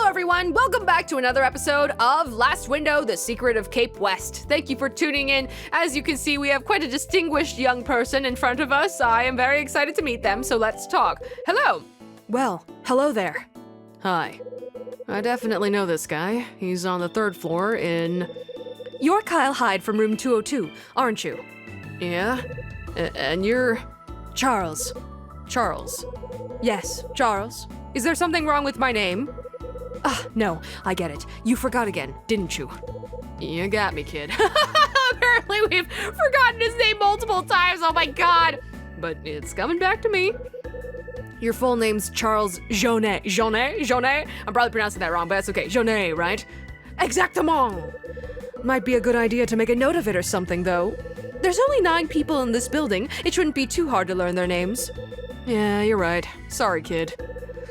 Everyone, welcome back to another episode of Last Window, The Secret of Cape West. Thank you for tuning in. As you can see, we have quite a distinguished young person in front of us. I am very excited to meet them, so let's talk. Hello. Well, hello there. Hi. I definitely know this guy. He's on the 3rd floor in... You're Kyle Hyde from room 202, aren't you? Yeah? And you're... Charles. Charles? Yes, Charles. Is there something wrong with my name? No, I get it. You forgot again, didn't you? You got me, kid. Apparently we've forgotten his name multiple times, oh my god! But it's coming back to me. Your full name's Charles Jaunet. Jaunet? I'm probably pronouncing that wrong, but that's okay. Jaunet, right? Exactement! Might be a good idea to make a note of it or something, though. There's only 9 people in this building. It shouldn't be too hard to learn their names. Yeah, you're right. Sorry, kid.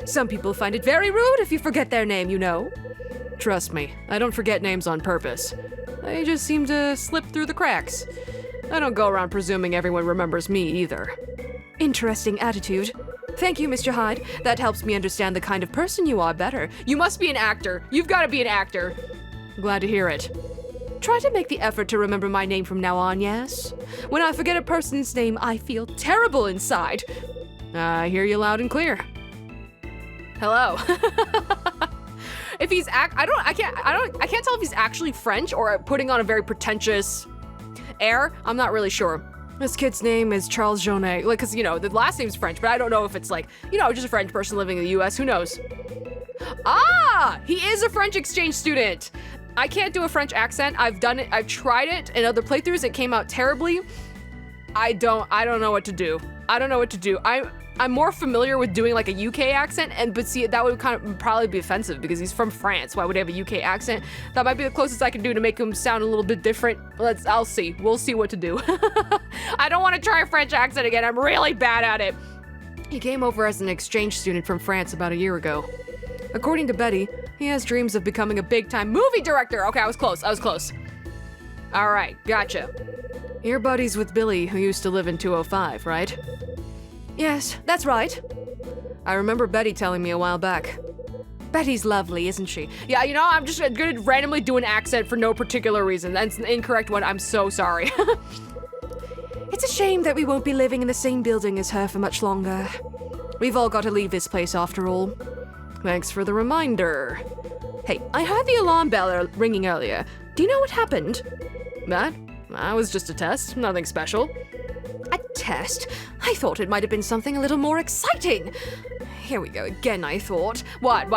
Some people find it very rude if you forget their name, you know. Trust me, I don't forget names on purpose. They just seem to slip through the cracks. I don't go around presuming everyone remembers me either. Interesting attitude. Thank you, Mr. Hyde. That helps me understand the kind of person you are better. You must be an actor. You've got to be an actor. Glad to hear it. Try to make the effort to remember my name from now on, yes? When I forget a person's name, I feel terrible inside. I hear you loud and clear. Hello. If he's I can't tell if he's actually French or putting on a very pretentious air. I'm not really sure. This kid's name is Charles Jaunet. Like, cause you know, the last name's French, but I don't know if it's like, you know, just a French person living in the US, who knows? Ah, he is a French exchange student. I can't do a French accent. I've done it, I've tried it in other playthroughs, it came out terribly. I don't know what to do. I don't know what to do. I'm more familiar with doing like a UK accent, but see, that would probably be offensive because he's from France. Why would he have a UK accent? That might be the closest I can do to make him sound a little bit different. I'll see. We'll see what to do. I don't want to try a French accent again. I'm really bad at it. He came over as an exchange student from France about a year ago. According to Betty, he has dreams of becoming a big-time movie director. Okay, I was close. All right, gotcha. You're buddies with Billy, who used to live in 205, right? Yes, that's right. I remember Betty telling me a while back. Betty's lovely, isn't she? Yeah, you know, I'm just gonna randomly do an accent for no particular reason. That's an incorrect one, I'm so sorry. It's a shame that we won't be living in the same building as her for much longer. We've all got to leave this place after all. Thanks for the reminder. Hey, I heard the alarm bell ringing earlier. Do you know what happened? That was just a test, nothing special. A test? I thought it might have been something a little more exciting. Here we go again, I thought. What?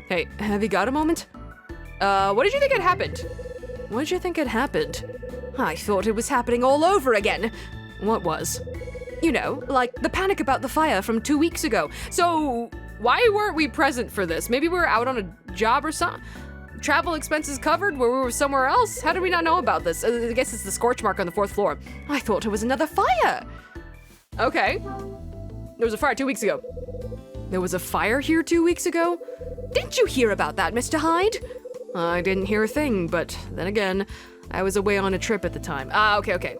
Hey, have you got a moment? What did you think had happened? What did you think had happened? I thought it was happening all over again. What was? You know, like the panic about the fire from 2 weeks ago. So, why weren't we present for this? Maybe we were out on a job or something? Travel expenses covered where we were somewhere else? How did we not know about this? I guess it's the scorch mark on the 4th floor. I thought it was another fire. Okay. There was a fire 2 weeks ago. There was a fire here 2 weeks ago? Didn't you hear about that, Mr. Hyde? I didn't hear a thing, but then again, I was away on a trip at the time. Okay.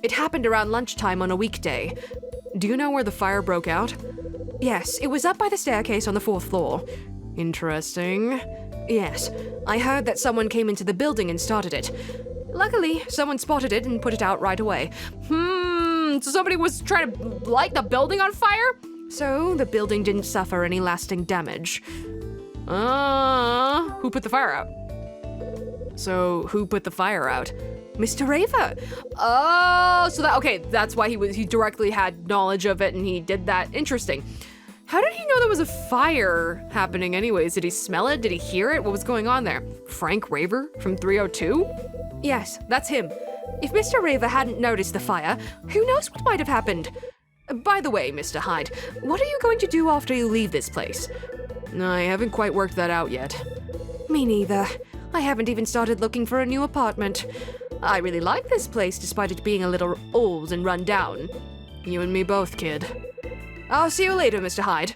It happened around lunchtime on a weekday. Do you know where the fire broke out? Yes, it was up by the staircase on the 4th floor. Interesting. Yes, I heard that someone came into the building and started it. Luckily, someone spotted it and put it out right away. So somebody was trying to light the building on fire? So the building didn't suffer any lasting damage. Who put the fire out? So who put the fire out? Mr. Raver. Oh, so that's why he directly had knowledge of it and he did that. Interesting. How did he know there was a fire happening anyways? Did he smell it? Did he hear it? What was going on there? Frank Raver from 302? Yes, that's him. If Mr. Raver hadn't noticed the fire, who knows what might have happened? By the way, Mr. Hyde, what are you going to do after you leave this place? I haven't quite worked that out yet. Me neither. I haven't even started looking for a new apartment. I really like this place despite it being a little old and run down. You and me both, kid. I'll see you later, Mr. Hyde.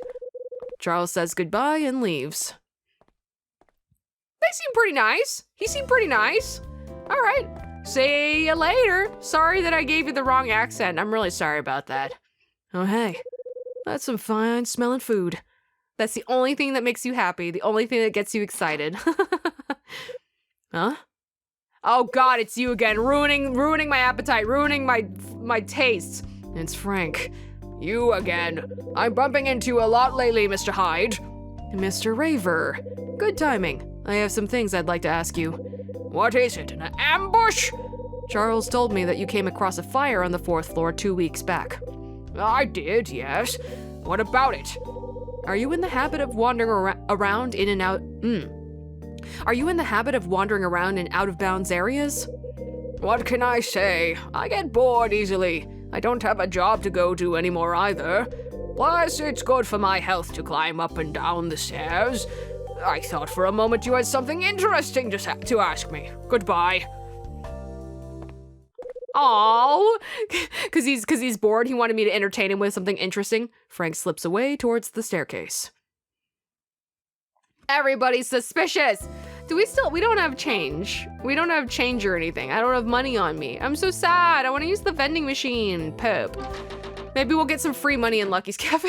Charles says goodbye and leaves. They seemed pretty nice. He seemed pretty nice. All right, see you later. Sorry that I gave you the wrong accent. I'm really sorry about that. Oh, hey, that's some fine smelling food. That's the only thing that makes you happy, the only thing that gets you excited. Huh? Oh God, it's you again, ruining my appetite, ruining my tastes. It's Frank. You again. I'm bumping into you a lot lately, Mr. Hyde. Mr. Raver. Good timing. I have some things I'd like to ask you. What is it, an ambush? Charles told me that you came across a fire on the 4th floor 2 weeks back. I did, yes. What about it? Are you in the habit of wandering around in and out? Are you in the habit of wandering around in out-of-bounds areas? What can I say? I get bored easily. I don't have a job to go to anymore either. Plus, it's good for my health to climb up and down the stairs. I thought for a moment you had something interesting to ask me. Goodbye. Aww, cause he's bored. He wanted me to entertain him with something interesting. Frank slips away towards the staircase. Everybody's suspicious. We don't have change. We don't have change or anything. I don't have money on me. I'm so sad. I want to use the vending machine. Poop. Maybe we'll get some free money in Lucky's Cafe.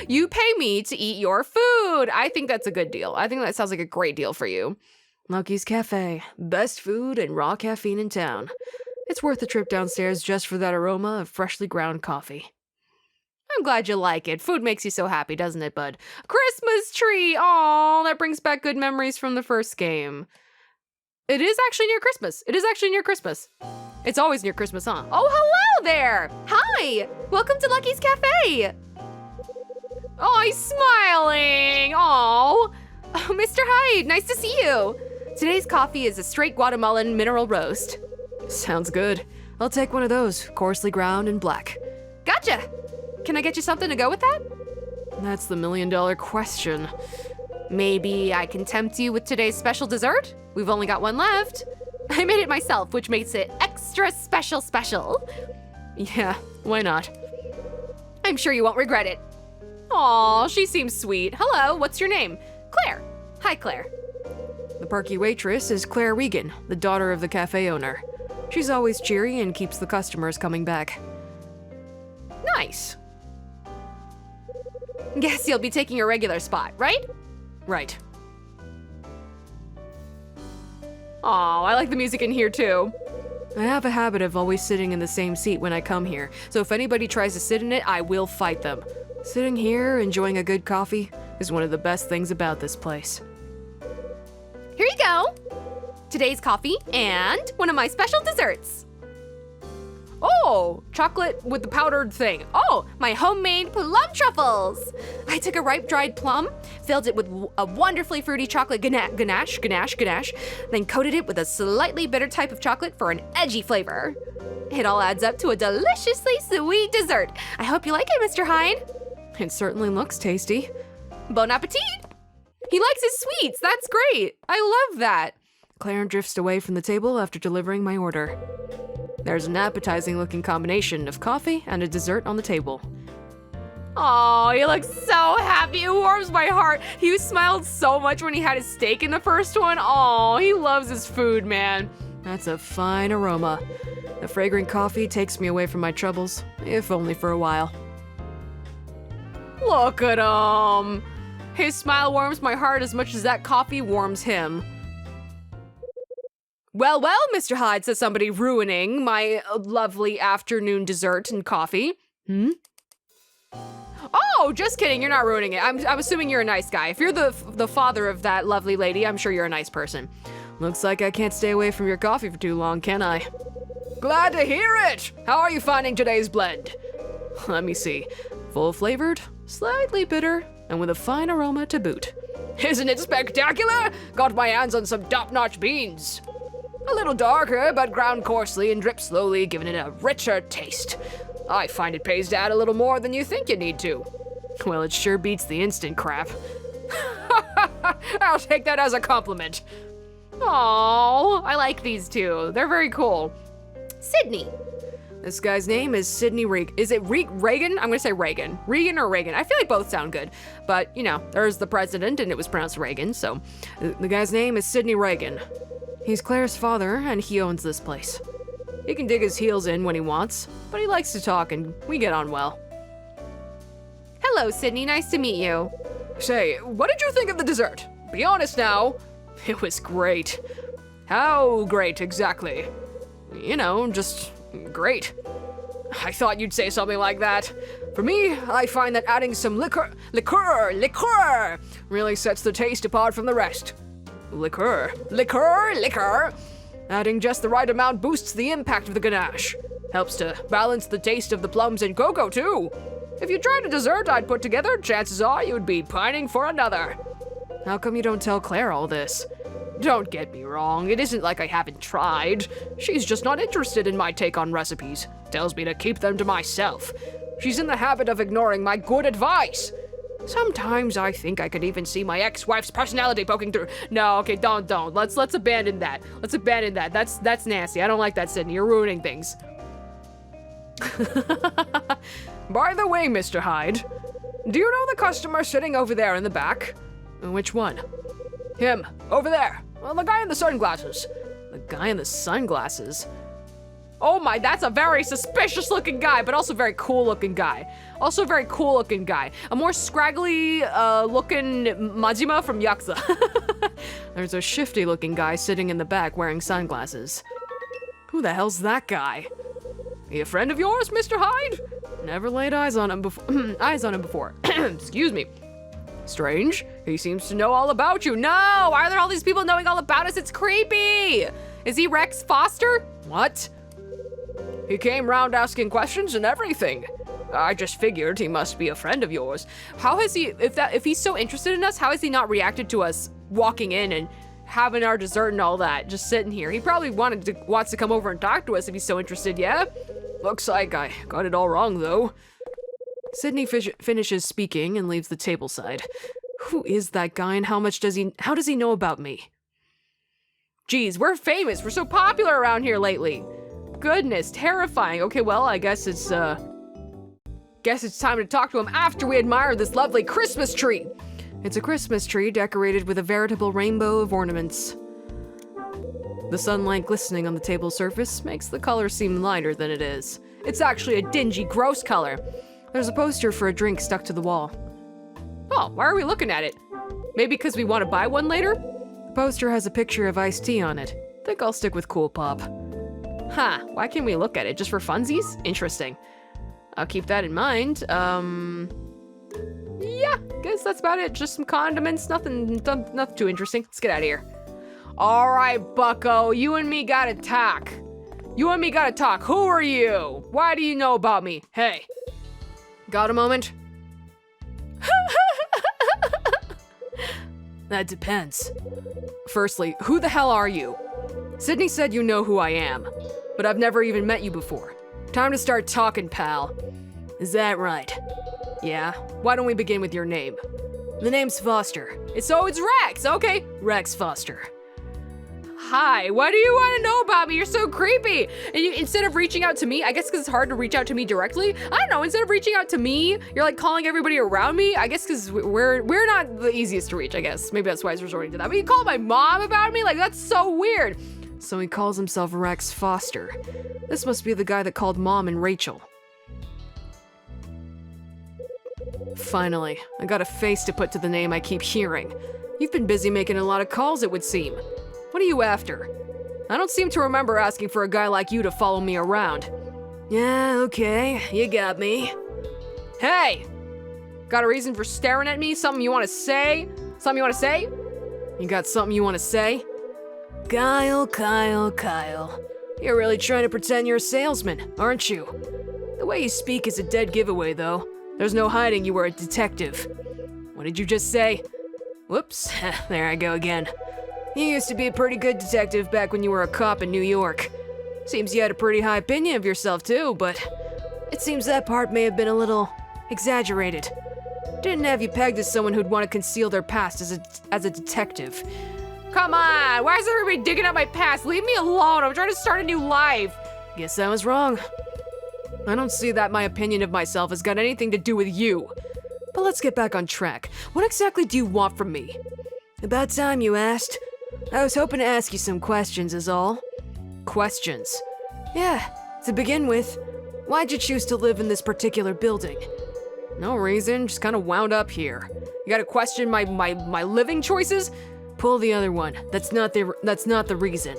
You pay me to eat your food. I think that's a good deal. I think that sounds like a great deal for you. Lucky's Cafe. Best food and raw caffeine in town. It's worth the trip downstairs just for that aroma of freshly ground coffee. I'm glad you like it. Food makes you so happy, doesn't it, bud? Christmas tree! Aw, that brings back good memories from the first game. It is actually near Christmas. It is actually near Christmas. It's always near Christmas, huh? Oh, hello there! Hi! Welcome to Lucky's Cafe! Oh, he's smiling! Oh, Mr. Hyde, nice to see you! Today's coffee is a straight Guatemalan mineral roast. Sounds good. I'll take one of those, coarsely ground and black. Gotcha! Can I get you something to go with that? That's the million-dollar question. Maybe I can tempt you with today's special dessert? We've only got one left. I made it myself, which makes it extra special. Yeah, why not? I'm sure you won't regret it. Aw, she seems sweet. Hello, what's your name? Claire. Hi, Claire. The perky waitress is Claire Regan, the daughter of the cafe owner. She's always cheery and keeps the customers coming back. Nice. Guess you'll be taking your regular spot, right? Right. Aw, I like the music in here too. I have a habit of always sitting in the same seat when I come here, so if anybody tries to sit in it, I will fight them. Sitting here, enjoying a good coffee, is one of the best things about this place. Here you go. Today's coffee and one of my special desserts. Oh, chocolate with the powdered thing. Oh, my homemade plum truffles. I took a ripe dried plum, filled it with a wonderfully fruity chocolate ganache, then coated it with a slightly bitter type of chocolate for an edgy flavor. It all adds up to a deliciously sweet dessert. I hope you like it, Mr. Hyde. It certainly looks tasty. Bon appetit. He likes his sweets. That's great. I love that. Claire drifts away from the table after delivering my order. There's an appetizing-looking combination of coffee and a dessert on the table. Oh, he looks so happy. It warms my heart. He smiled so much when he had his steak in the first one. Oh, he loves his food, man. That's a fine aroma. The fragrant coffee takes me away from my troubles, if only for a while. Look at him. His smile warms my heart as much as that coffee warms him. Well, Mr. Hyde, says somebody, ruining my lovely afternoon dessert and coffee. Oh, just kidding. You're not ruining it. I'm assuming you're a nice guy. If you're the father of that lovely lady, I'm sure you're a nice person. Looks like I can't stay away from your coffee for too long, can I? Glad to hear it. How are you finding today's blend? Let me see. Full-flavored, slightly bitter, and with a fine aroma to boot. Isn't it spectacular? Got my hands on some top-notch beans. A little darker, but ground coarsely and dripped slowly, giving it a richer taste. I find it pays to add a little more than you think you need to. Well, it sure beats the instant crap. I'll take that as a compliment. Aww, I like these two. They're very cool. Sydney. This guy's name is Sidney Regan. Is it Reagan? I'm gonna say Reagan. Regan or Reagan. I feel like both sound good. But, you know, there's the president and it was pronounced Reagan, so the guy's name is Sidney Regan. He's Claire's father and he owns this place. He can dig his heels in when he wants, but he likes to talk and we get on well. Hello, Sydney. Nice to meet you. Say, what did you think of the dessert? Be honest now. It was great. How great, exactly? You know, just great. I thought you'd say something like that. For me, I find that adding some liquor really sets the taste apart from the rest. Liqueur. Adding just the right amount boosts the impact of the ganache. Helps to balance the taste of the plums and cocoa, too. If you tried a dessert I'd put together, chances are you'd be pining for another. How come you don't tell Claire all this? Don't get me wrong, it isn't like I haven't tried. She's just not interested in my take on recipes. Tells me to keep them to myself. She's in the habit of ignoring my good advice. Sometimes I think I could even see my ex-wife's personality poking through. No, okay, don't. Let's abandon that. That's nasty. I don't like that, Sydney. You're ruining things. By the way, Mr. Hyde, do you know the customer sitting over there in the back? Which one? Him, over there. Well, the guy in the sunglasses. The guy in the sunglasses? Oh my, that's a very suspicious looking guy, but also very cool looking guy. A more scraggly looking Majima from Yakuza. There's a shifty looking guy sitting in the back wearing sunglasses. Who the hell's that guy? He a friend of yours, Mr. Hyde? Never laid eyes on him before. Excuse me. Strange. He seems to know all about you. No! Why are there all these people knowing all about us? It's creepy! Is he Rex Foster? What? He came round asking questions and everything. I just figured he must be a friend of yours. How has he, if he's so interested in us, how has he not reacted to us walking in and having our dessert and all that, just sitting here? He probably wants to come over and talk to us if he's so interested, yeah? Looks like I got it all wrong, though. Sydney finishes speaking and leaves the table side. Who is that guy and how does he know about me? Geez, we're famous. We're so popular around here lately. Goodness, terrifying. Okay, well, I guess it's time to talk to him after we admire this lovely Christmas tree. It's a Christmas tree decorated with a veritable rainbow of ornaments. The sunlight glistening on the table surface makes the color seem lighter than it is. It's actually a dingy, gross color. There's a poster for a drink stuck to the wall. Oh, why are we looking at it? Maybe because we want to buy one later? The poster has a picture of iced tea on it. Think I'll stick with Cool Pop. Huh, why can't we look at it? Just for funsies? Interesting. I'll keep that in mind. Yeah, guess that's about it. Just some condiments, nothing too interesting. Let's get out of here. All right, bucko, you and me gotta talk. Who are you? Why do you know about me? Hey. Got a moment? That depends. Firstly, who the hell are you? Sydney said you know who I am, but I've never even met you before. Time to start talking, pal. Is that right? Yeah, why don't we begin with your name? The name's Foster. It's Rex, okay. Rex Foster. Hi, what do you want to know about me? You're so creepy. And instead of reaching out to me, I guess because it's hard to reach out to me directly, I don't know, instead of reaching out to me, you're like calling everybody around me. I guess because we're not the easiest to reach, I guess. Maybe that's why he's resorting to that. But you call my mom about me? Like, that's so weird. So he calls himself Rex Foster. This must be the guy that called Mom and Rachel. Finally, I got a face to put to the name I keep hearing. You've been busy making a lot of calls, it would seem. What are you after? I don't seem to remember asking for a guy like you to follow me around. Yeah, okay, you got me. Hey! Got a reason for staring at me? Something you want to say? You got something you want to say? Kyle. You're really trying to pretend you're a salesman, aren't you? The way you speak is a dead giveaway, though. There's no hiding you were a detective. What did you just say? Whoops, there I go again. You used to be a pretty good detective back when you were a cop in New York. Seems you had a pretty high opinion of yourself too, but it seems that part may have been a little exaggerated. Didn't have you pegged as someone who'd want to conceal their past as a detective. Come on, why is everybody digging up my past? Leave me alone, I'm trying to start a new life. Guess I was wrong. I don't see that my opinion of myself has got anything to do with you. But let's get back on track. What exactly do you want from me? About time you asked. I was hoping to ask you some questions is all. Questions? Yeah, to begin with, why'd you choose to live in this particular building? No reason, just kind of wound up here. You gotta question my living choices? Pull the other one. That's not the reason.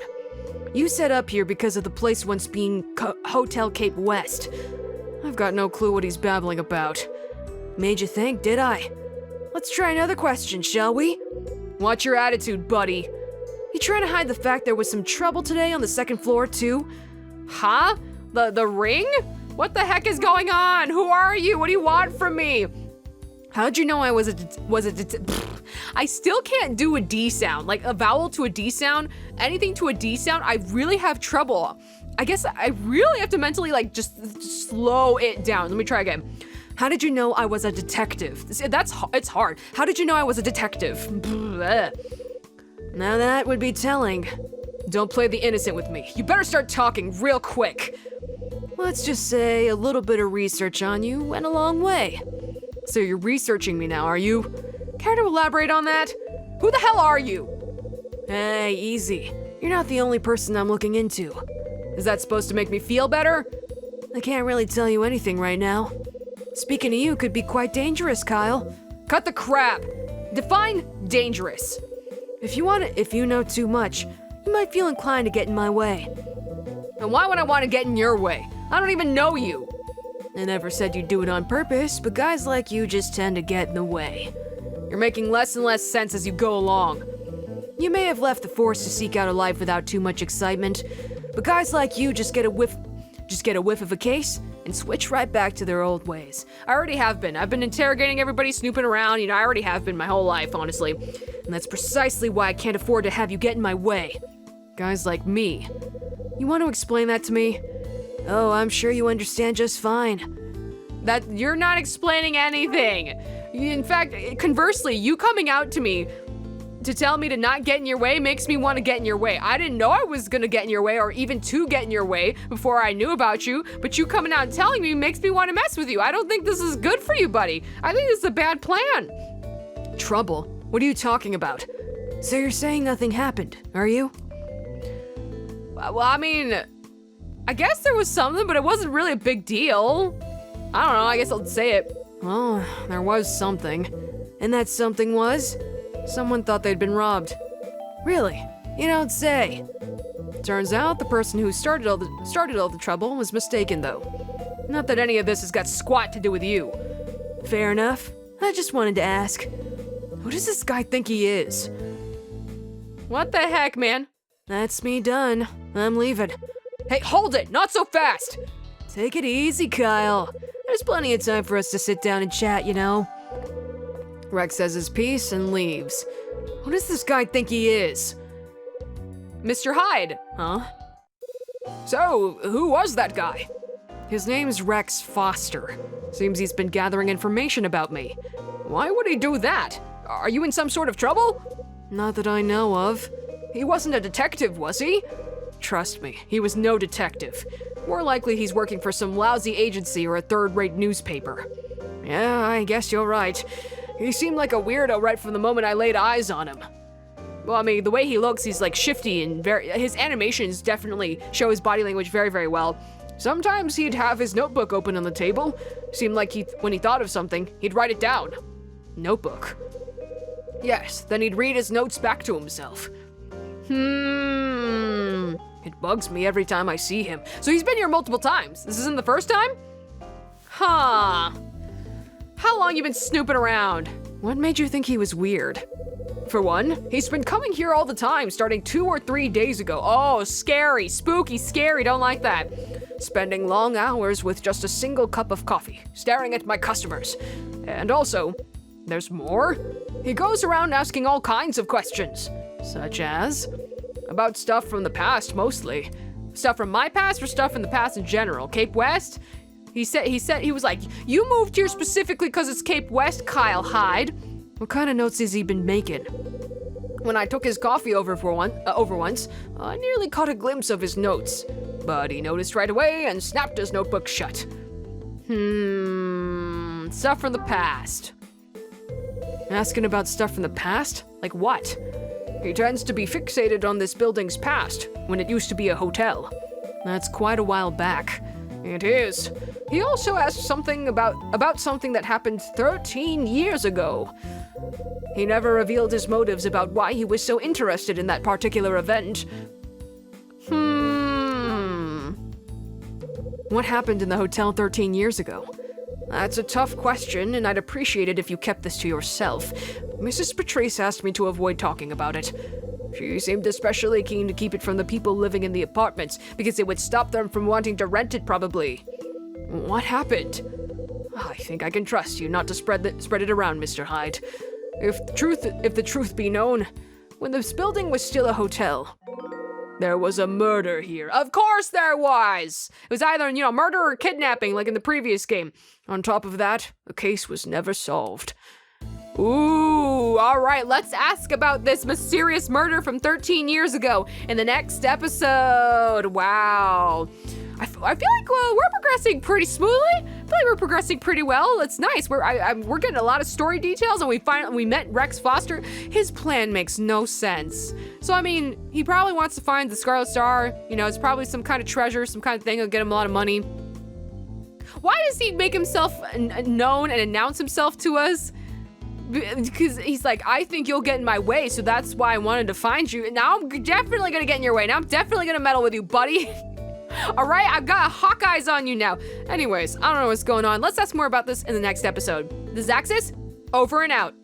You set up here because of the place once being Hotel Cape West. I've got no clue what he's babbling about. Made you think, did I? Let's try another question, shall we? Watch your attitude, buddy. You trying to hide the fact there was some trouble today on the second floor, too? Huh? The ring? What the heck is going on? Who are you? What do you want from me? How'd you know I was a I still can't do a D sound, like a vowel to a D sound, anything to a D sound. I really have trouble. I guess I really have to mentally like just slow it down. Let me try again. How did you know I was a detective? It's hard. How did you know I was a detective? Now that would be telling. Don't play the innocent with me. You better start talking real quick. Let's just say a little bit of research on you went a long way. So you're researching me now, are you? Care to elaborate on that? Who the hell are you? Hey, easy. You're not the only person I'm looking into. Is that supposed to make me feel better? I can't really tell you anything right now. Speaking to you could be quite dangerous, Kyle. Cut the crap. Define dangerous. If you know too much, you might feel inclined to get in my way. And why would I want to get in your way? I don't even know you. I never said you'd do it on purpose, but guys like you just tend to get in the way. You're making less and less sense as you go along. You may have left the force to seek out a life without too much excitement, but guys like you just get a whiff of a case and switch right back to their old ways. I already have been. I've been interrogating everybody, snooping around. I already have been my whole life, honestly. And that's precisely why I can't afford to have you get in my way. Guys like me. You want to explain that to me? Oh, I'm sure you understand just fine. That you're not explaining anything. In fact, conversely, you coming out to me to tell me to not get in your way makes me want to get in your way. I didn't know I was gonna get in your way or even to get in your way before I knew about you, but you coming out and telling me makes me want to mess with you. I don't think this is good for you, buddy. I think this is a bad plan. Trouble? What are you talking about? So you're saying nothing happened, are you? Well, I mean, I guess there was something, but it wasn't really a big deal. I don't know, I guess I'll say it. Oh, there was something. And that something was? Someone thought they'd been robbed. Really? You don't say. Turns out the person who started all the trouble was mistaken, though. Not that any of this has got squat to do with you. Fair enough. I just wanted to ask. Who does this guy think he is? What the heck, man? That's me done. I'm leaving. Hey, hold it! Not so fast! Take it easy, Kyle. There's plenty of time for us to sit down and chat, you know. Rex says his piece and leaves. Who does this guy think he is? Mr. Hyde. Huh? So, who was that guy? His name's Rex Foster. Seems he's been gathering information about me. Why would he do that? Are you in some sort of trouble? Not that I know of. He wasn't a detective, was he? Trust me, he was no detective. More likely he's working for some lousy agency or a third-rate newspaper. Yeah, I guess you're right. He seemed like a weirdo right from the moment I laid eyes on him. Well, I mean, the way he looks, he's like shifty and his animations definitely show his body language very, very well. Sometimes he'd have his notebook open on the table. Seemed like when he thought of something, he'd write it down. Notebook? Yes, then he'd read his notes back to himself. It bugs me every time I see him. So he's been here multiple times. This isn't the first time? Huh. How long you been snooping around? What made you think he was weird? For one, he's been coming here all the time, starting 2 or 3 days ago. Oh, scary, spooky, scary, don't like that. Spending long hours with just a single cup of coffee, staring at my customers. And also, there's more. He goes around asking all kinds of questions. Such as? About stuff from the past, mostly. Stuff from my past or stuff from the past in general. Cape West? He was like, you moved here specifically because it's Cape West, Kyle Hyde. What kind of notes has he been making? When I took his coffee over once, I nearly caught a glimpse of his notes. but he noticed right away and snapped his notebook shut. Stuff from the past. Asking about stuff from the past? Like what? He tends to be fixated on this building's past, when it used to be a hotel. That's quite a while back. It is. He also asked something about something that happened 13 years ago. He never revealed his motives about why he was so interested in that particular event. What happened in the hotel 13 years ago? That's a tough question, and I'd appreciate it if you kept this to yourself. Mrs. Patrice asked me to avoid talking about it. She seemed especially keen to keep it from the people living in the apartments, because it would stop them from wanting to rent it, probably. What happened? I think I can trust you not to spread it around, Mr. Hyde. If the truth be known, when this building was still a hotel, there was a murder here. Of course there was! It was either, murder or kidnapping, like in the previous game. On top of that, the case was never solved. Ooh, all right, let's ask about this mysterious murder from 13 years ago in the next episode. Wow. I feel like we're progressing pretty smoothly. I feel like we're progressing pretty well. It's nice. We're getting a lot of story details, and we met Rex Foster. His plan makes no sense. So I mean, he probably wants to find the Scarlet Star. It's probably some kind of treasure, some kind of thing that'll get him a lot of money. Why does he make himself known and announce himself to us? Because he's like, I think you'll get in my way, so that's why I wanted to find you. And now I'm definitely gonna get in your way. Now I'm definitely gonna meddle with you, buddy. All right, I've got Hawkeyes on you now. Anyways, I don't know what's going on. Let's ask more about this in the next episode. The Zaxxas, over and out.